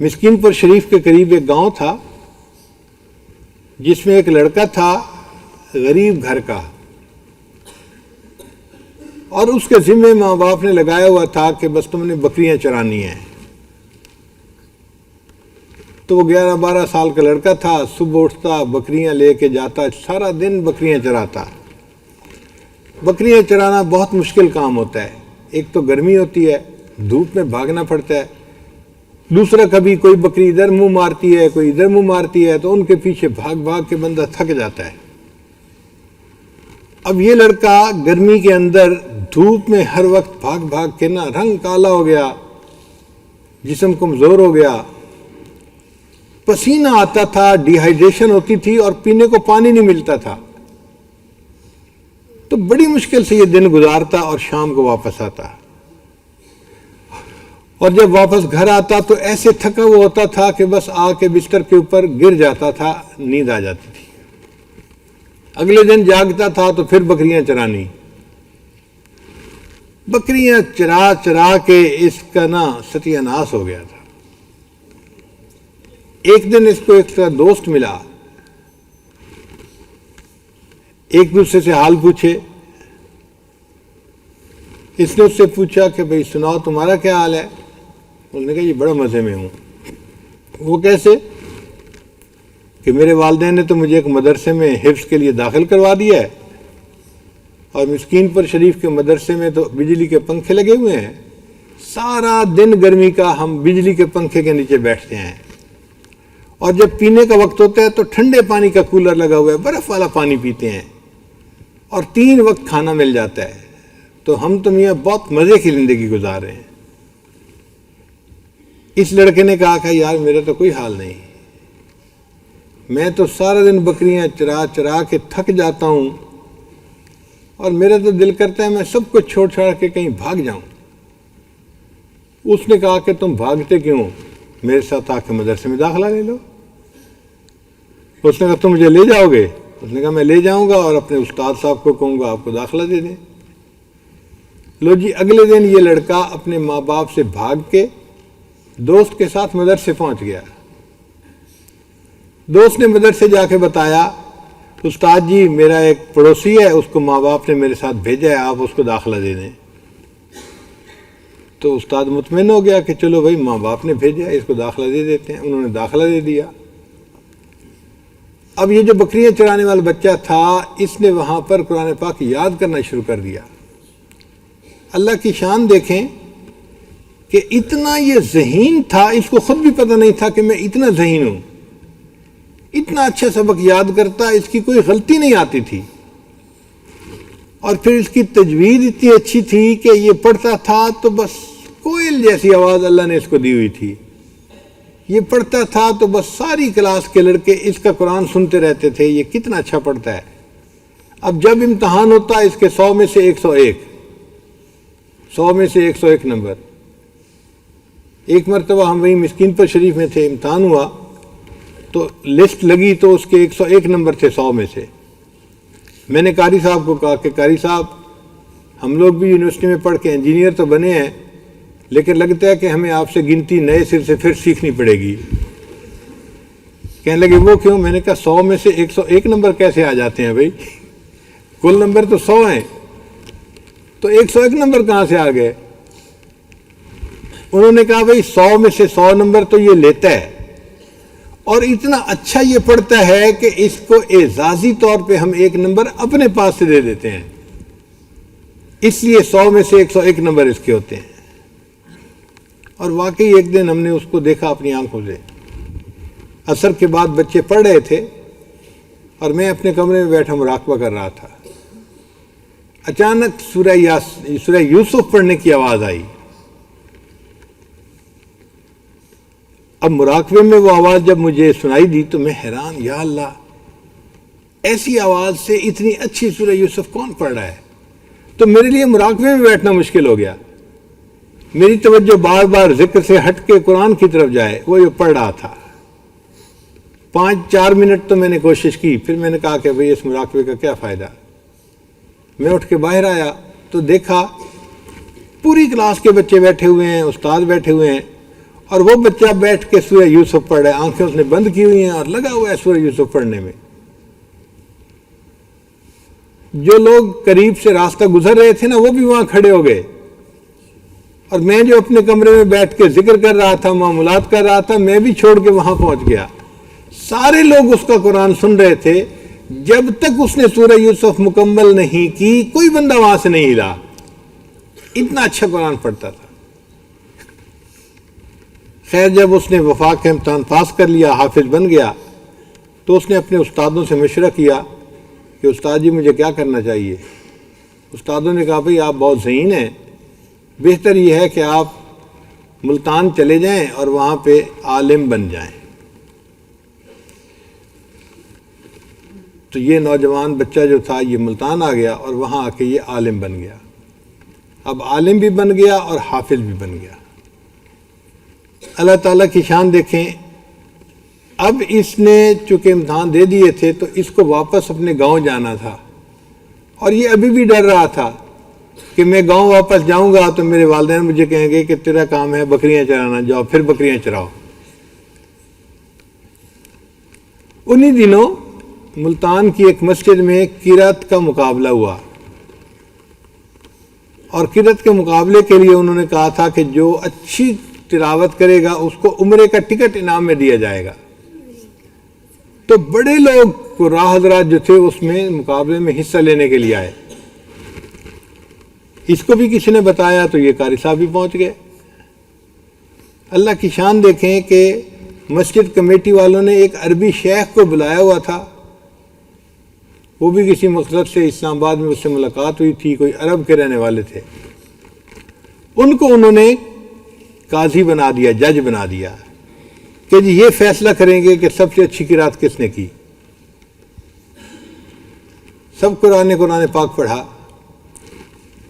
مسکین پور شریف کے قریب ایک گاؤں تھا جس میں ایک لڑکا تھا غریب گھر کا، اور اس کے ذمے ماں باپ نے لگایا ہوا تھا کہ بس تم نے بکریاں چرانی ہیں۔ تو وہ 11-12 سال کا لڑکا تھا، صبح اٹھتا بکریاں لے کے جاتا، سارا دن بکریاں چراتا۔ بکریاں چرانا بہت مشکل کام ہوتا ہے، ایک تو گرمی ہوتی ہے، دھوپ میں بھاگنا پڑتا ہے، دوسرا کبھی کوئی بکری ادھر منہ مارتی ہے کوئی ادھر منہ مارتی ہے، تو ان کے پیچھے بھاگ بھاگ کے بندہ تھک جاتا ہے۔ اب یہ لڑکا گرمی کے اندر دھوپ میں ہر وقت بھاگ بھاگ کے نا رنگ کالا ہو گیا، جسم کمزور ہو گیا، پسینہ آتا تھا، ڈی ہائیڈریشن ہوتی تھی اور پینے کو پانی نہیں ملتا تھا۔ تو بڑی مشکل سے یہ دن گزارتا اور شام کو واپس آتا، اور جب واپس گھر آتا تو ایسے تھکا ہوا ہوتا تھا کہ بس آ کے بستر کے اوپر گر جاتا تھا، نیند آ جاتی تھی۔ اگلے دن جاگتا تھا تو پھر بکریاں چرانی۔ بکریاں چرا چرا کے اس کا نا ستیہ ناس ہو گیا تھا۔ ایک دن اس کو ایک دوست ملا، ایک دوسرے سے حال پوچھے۔ اس نے اس سے پوچھا کہ بھئی سناؤ تمہارا کیا حال ہے؟ اس نے کہا یہ بڑا مزے میں ہوں۔ وہ کیسے؟ کہ میرے والدین نے تو مجھے ایک مدرسے میں حفظ کے لیے داخل کروا دیا ہے، اور مسکین پور شریف کے مدرسے میں تو بجلی کے پنکھے لگے ہوئے ہیں، سارا دن گرمی کا ہم بجلی کے پنکھے کے نیچے بیٹھتے ہیں، اور جب پینے کا وقت ہوتا ہے تو ٹھنڈے پانی کا کولر لگا ہوا ہے، برف والا پانی پیتے ہیں، اور 3 وقت کھانا مل جاتا ہے، تو ہم تو میاں بہت مزے کی زندگی گزار رہے ہیں۔ اس لڑکے نے کہا کہ یار میرا تو کوئی حال نہیں، میں تو سارا دن بکریاں چرا چرا کے تھک جاتا ہوں، اور میرا تو دل کرتا ہے میں سب کچھ چھوڑ چھاڑ کے کہیں بھاگ جاؤں۔ اس نے کہا کہ تم بھاگتے کیوں؟ میرے ساتھ آ کے مدرسے میں داخلہ لے لو۔ اس نے کہا تم مجھے لے جاؤ گے؟ اس نے کہا میں لے جاؤں گا اور اپنے استاد صاحب کو کہوں گا آپ کو داخلہ دے دیں۔ لو جی، اگلے دن یہ لڑکا اپنے ماں باپ سے بھاگ کے دوست کے ساتھ مدرسے پہنچ گیا۔ دوست نے مدرسے جا کے بتایا استاد جی میرا ایک پڑوسی ہے، اس کو ماں باپ نے میرے ساتھ بھیجا ہے، آپ اس کو داخلہ دے دیں۔ تو استاد مطمئن ہو گیا کہ چلو بھائی ماں باپ نے بھیجا ہے، اس کو داخلہ دے دیتے ہیں۔ انہوں نے داخلہ دے دیا۔ اب یہ جو بکریاں چرانے والا بچہ تھا، اس نے وہاں پر قرآن پاک یاد کرنا شروع کر دیا۔ اللہ کی شان دیکھیں کہ اتنا یہ ذہین تھا، اس کو خود بھی پتہ نہیں تھا کہ میں اتنا ذہین ہوں، اتنا اچھا سبق یاد کرتا، اس کی کوئی غلطی نہیں آتی تھی، اور پھر اس کی تجوید اتنی اچھی تھی کہ یہ پڑھتا تھا تو بس کوئل جیسی آواز اللہ نے اس کو دی ہوئی تھی۔ یہ پڑھتا تھا تو بس ساری کلاس کے لڑکے اس کا قرآن سنتے رہتے تھے، یہ کتنا اچھا پڑھتا ہے۔ اب جب امتحان ہوتا اس کے 100 میں سے 101، 100 میں سے 101 نمبر۔ ایک مرتبہ ہم وہیں مسکین پور شریف میں تھے، امتحان ہوا تو لسٹ لگی تو اس کے 101 نمبر تھے 100 میں سے۔ میں نے قاری صاحب کو کہا کہ قاری صاحب ہم لوگ بھی یونیورسٹی میں پڑھ کے انجینئر تو بنے ہیں، لیکن لگتا ہے کہ ہمیں آپ سے گنتی نئے سر سے پھر سیکھنی پڑے گی۔ کہنے لگے وہ کیوں؟ میں نے کہا 100 میں سے 101 نمبر کیسے آ جاتے ہیں بھائی، کل نمبر تو 100 ہیں، تو 101 نمبر کہاں سے آ گئے؟ انہوں نے کہا بھائی 100 میں سے 100 نمبر تو یہ لیتا ہے، اور اتنا اچھا یہ پڑھتا ہے کہ اس کو اعزازی طور پہ ہم 1 نمبر اپنے پاس سے دے دیتے ہیں، اس لیے 100 میں سے 101 نمبر اس کے ہوتے ہیں۔ اور واقعی ایک دن ہم نے اس کو دیکھا اپنی آنکھوں سے، عصر کے بعد بچے پڑھ رہے تھے اور میں اپنے کمرے میں بیٹھا مراقبہ کر رہا تھا، اچانک سورہ یوسف پڑھنے کی آواز آئی۔ اب مراقبے میں وہ آواز جب مجھے سنائی دی تو میں حیران، یا اللہ ایسی آواز سے اتنی اچھی سورہ یوسف کون پڑھ رہا ہے؟ تو میرے لیے مراقبے میں بیٹھنا مشکل ہو گیا، میری توجہ بار بار ذکر سے ہٹ کے قرآن کی طرف جائے، وہ یہ پڑھ رہا تھا۔ 5-4 منٹ تو میں نے کوشش کی، پھر میں نے کہا کہ بھئی اس مراقبے کا کیا فائدہ۔ میں اٹھ کے باہر آیا تو دیکھا پوری کلاس کے بچے بیٹھے ہوئے ہیں، استاد بیٹھے ہوئے ہیں، اور وہ بچہ بیٹھ کے سورہ یوسف پڑھ رہا ہے، آنکھیں اس نے بند کی ہوئی ہیں اور لگا ہوا ہے سورہ یوسف پڑھنے میں۔ جو لوگ قریب سے راستہ گزر رہے تھے نا وہ بھی وہاں کھڑے ہو گئے، اور میں جو اپنے کمرے میں بیٹھ کے ذکر کر رہا تھا، معاملات کر رہا تھا، میں بھی چھوڑ کے وہاں پہنچ گیا۔ سارے لوگ اس کا قرآن سن رہے تھے، جب تک اس نے سورہ یوسف مکمل نہیں کی کوئی بندہ وہاں سے نہیں ہلا، اتنا اچھا قرآن پڑھتا تھا۔ خیر جب اس نے وفاق کا امتحان پاس کر لیا، حافظ بن گیا، تو اس نے اپنے استادوں سے مشورہ کیا کہ استاد جی مجھے کیا کرنا چاہیے؟ استادوں نے کہا بھئی آپ بہت ذہین ہیں، بہتر یہ ہے کہ آپ ملتان چلے جائیں اور وہاں پہ عالم بن جائیں۔ تو یہ نوجوان بچہ جو تھا یہ ملتان آ گیا اور وہاں آ کے یہ عالم بن گیا۔ اب عالم بھی بن گیا اور حافظ بھی بن گیا۔ اللہ تعالیٰ کی شان دیکھیں، اب اس نے چونکہ امتحان دے دیے تھے تو اس کو واپس اپنے گاؤں جانا تھا، اور یہ ابھی بھی ڈر رہا تھا کہ میں گاؤں واپس جاؤں گا تو میرے والدین مجھے کہیں گے کہ تیرا کام ہے بکریاں چرانا، جاؤ پھر بکریاں چراؤ۔ انہی دنوں ملتان کی ایک مسجد میں قرات کا مقابلہ ہوا، اور قرات کے مقابلے کے لیے انہوں نے کہا تھا کہ جو اچھی تلاوت کرے گا اس کو عمرے کا ٹکٹ انعام میں دیا جائے گا۔ تو بڑے لوگ راہ حضرات جو تھے اس میں مقابلے میں حصہ لینے کے لیے آئے۔ اس کو بھی کسی نے بتایا تو یہ قاری صاحب بھی پہنچ گئے۔ اللہ کی شان دیکھیں کہ مسجد کمیٹی والوں نے ایک عربی شیخ کو بلایا ہوا تھا، وہ بھی کسی مقصد سے اسلام آباد میں اس سے ملاقات ہوئی تھی، کوئی عرب کے رہنے والے تھے۔ ان کو انہوں نے قاضی بنا دیا، جج بنا دیا کہ جی یہ فیصلہ کریں گے کہ سب سے اچھی قرات کس نے کی۔ سب قرآن پاک پڑھا۔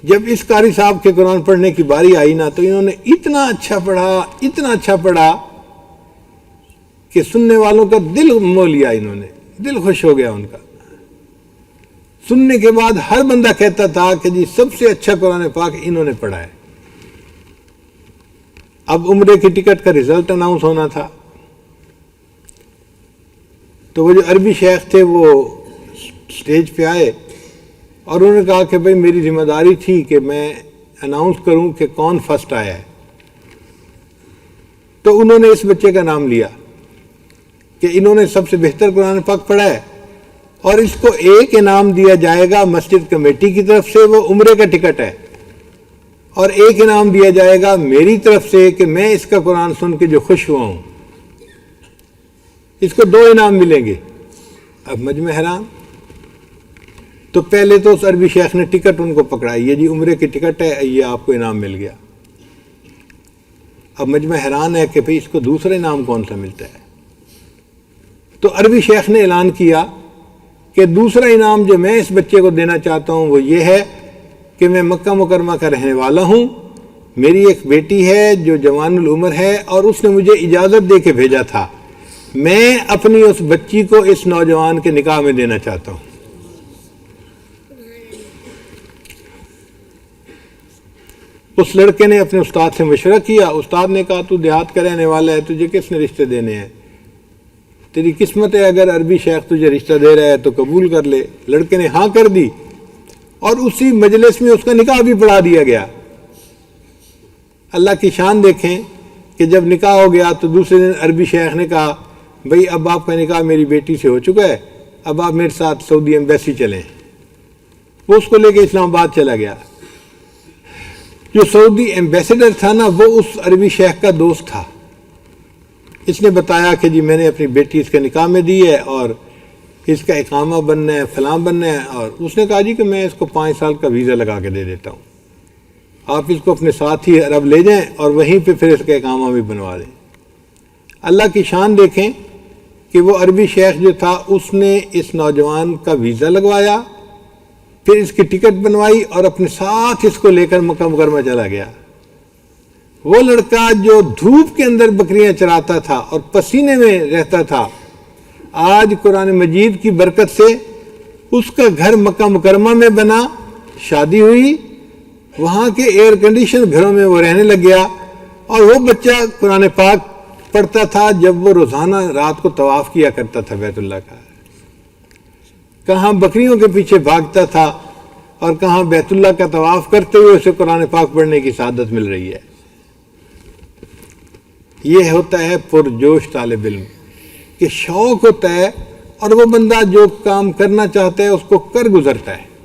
جب اس قاری صاحب کے قرآن پڑھنے کی باری آئی نا تو انہوں نے اتنا اچھا پڑھا کہ سننے والوں کا دل مو لیا، انہوں نے دل خوش ہو گیا ان کا۔ سننے کے بعد ہر بندہ کہتا تھا کہ جی سب سے اچھا قرآن پاک انہوں نے پڑھا ہے۔ اب عمرے کی ٹکٹ کا رزلٹ اناؤنس ہونا تھا، تو وہ جو عربی شیخ تھے وہ سٹیج پہ آئے اور انہوں نے کہا کہ بھئی میری ذمہ داری تھی کہ میں اناؤنس کروں کہ کون فرسٹ آیا ہے۔ تو انہوں نے اس بچے کا نام لیا کہ انہوں نے سب سے بہتر قرآن پاک پڑھا ہے، اور اس کو ایک انعام دیا جائے گا مسجد کمیٹی کی طرف سے، وہ عمرے کا ٹکٹ ہے، اور ایک انعام دیا جائے گا میری طرف سے کہ میں اس کا قرآن سن کے جو خوش ہوا ہوں۔ اس کو 2 انعام ملیں گے۔ اب مجمع حیران، تو پہلے تو اس عربی شیخ نے ٹکٹ ان کو پکڑائی، یہ جی عمرے کی ٹکٹ ہے، یہ آپ کو انعام مل گیا۔ اب مجمع حیران ہے کہ بھئی اس کو دوسرا انعام کون سا ملتا ہے؟ تو عربی شیخ نے اعلان کیا کہ دوسرا انعام جو میں اس بچے کو دینا چاہتا ہوں وہ یہ ہے کہ میں مکہ مکرمہ کا رہنے والا ہوں، میری ایک بیٹی ہے جو جوان العمر ہے اور اس نے مجھے اجازت دے کے بھیجا تھا، میں اپنی اس بچی کو اس نوجوان کے نکاح میں دینا چاہتا ہوں۔ اس لڑکے نے اپنے استاد سے مشورہ کیا، استاد نے کہا تو دیہات کا رہنے والا ہے، تجھے کس نے رشتے دینے ہیں؟ تیری قسمت ہے، اگر عربی شیخ تجھے رشتہ دے رہا ہے تو قبول کر لے۔ لڑکے نے ہاں کر دی، اور اسی مجلس میں اس کا نکاح بھی پڑھا دیا گیا۔ اللہ کی شان دیکھیں کہ جب نکاح ہو گیا تو دوسرے دن عربی شیخ نے کہا بھئی اب آپ کا نکاح میری بیٹی سے ہو چکا ہے، اب آپ میرے ساتھ سعودی ایمبیسی چلیں۔ وہ اس کو لے کے اسلام آباد چلا گیا۔ جو سعودی ایمبیسیڈر تھا نا وہ اس عربی شیخ کا دوست تھا۔ اس نے بتایا کہ جی میں نے اپنی بیٹی اس کے نکاح میں دی ہے اور اس کا اقامہ بننا ہے، فلاں بننا ہے، اور اس نے کہا جی کہ میں اس کو 5 سال کا ویزا لگا کے دے دیتا ہوں، آپ اس کو اپنے ساتھ ہی عرب لے جائیں اور وہیں پہ پھر اس کا اقامہ بھی بنوا دیں۔ اللہ کی شان دیکھیں کہ وہ عربی شیخ جو تھا اس نے اس نوجوان کا ویزا لگوایا، پھر اس کی ٹکٹ بنوائی اور اپنے ساتھ اس کو لے کر مکہ مکرمہ چلا گیا۔ وہ لڑکا جو دھوپ کے اندر بکریاں چراتا تھا اور پسینے میں رہتا تھا، آج قرآن مجید کی برکت سے اس کا گھر مکہ مکرمہ میں بنا، شادی ہوئی، وہاں کے ایئر کنڈیشن گھروں میں وہ رہنے لگ گیا، اور وہ بچہ قرآن پاک پڑھتا تھا جب وہ روزانہ رات کو طواف کیا کرتا تھا بیت اللہ کا، کہاں بکریوں کے پیچھے بھاگتا تھا اور کہاں بیت اللہ کا طواف کرتے ہوئے اسے قرآن پاک پڑھنے کی سعادت مل رہی ہے۔ یہ ہوتا ہے پرجوش طالب علم کہ شوق ہوتا ہے اور وہ بندہ جو کام کرنا چاہتا ہے اس کو کر گزرتا ہے۔